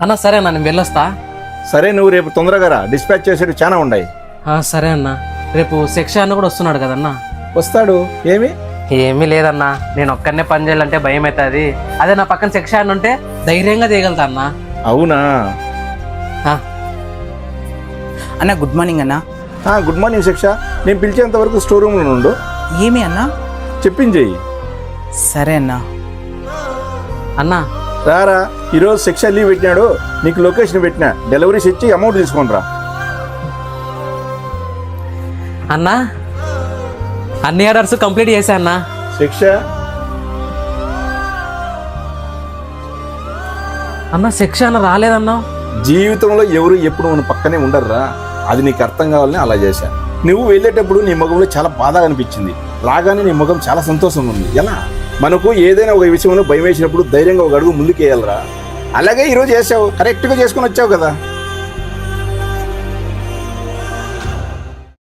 అన్న సరే అన్న, నేను వెళ్ళొస్తా. సరే, నువ్వు రేపు తొందరగా రా, డిస్పాచ్ చేసేవి చాలా ఉన్నాయి. సరే అన్న. రేపు శిక్ష అన్న కూడా వస్తున్నాడు కదన్నా? వస్తాడు. ఏమి? ఏమీ లేదన్నా, నేను ఒక్కడనే పని చేయాలంటే భయం అవుతుంది. అదే నా పక్కన శిక్ష అన్న ఉంటే ధైర్యంగా చేయగలుగుతా అన్న. అవునా? అన్న గుడ్ మార్నింగ్ అన్న. గుడ్ మార్నింగ్ శిక్ష. నేను పిలిచేంత వరకు స్టోర్ రూమ్లో ఉండు. ఏమి అన్న? చెప్పించేయి. సరే అన్న. అన్నా రారా, ఈరోజు శిక్ష లీవ్ పెట్టినాడు, నీకు లొకేషన్ పెట్టినా, డెలివరీస్ ఇచ్చి అమౌంట్ తీసుకొని రా. అన్నా అన్ని ఆర్డర్స్ కంప్లీట్ చేశా అన్నా. శిక్ష అన్న శిక్ష అన్న రాలేదన్నా. జీవితంలో ఎవరు ఎప్పుడు మన పక్కనే ఉండరురా, అది నీకు అర్థం కావాలని అలా చేశా. నువ్వు వెళ్ళేటప్పుడు నీ ముఖంలో చాలా బాధగా అనిపించింది, రాగానే నీ ముఖం చాలా సంతోషంగా ఉంది. ఎలా? మనకు ఏదైనా ఒక విషయంలో భయం వేసినప్పుడు ధైర్యంగా ఒక అడుగు ముందుకు వేయాలరా. అలాగే ఈరోజు చేసావు, కరెక్ట్గా చేసుకుని వచ్చావు కదా.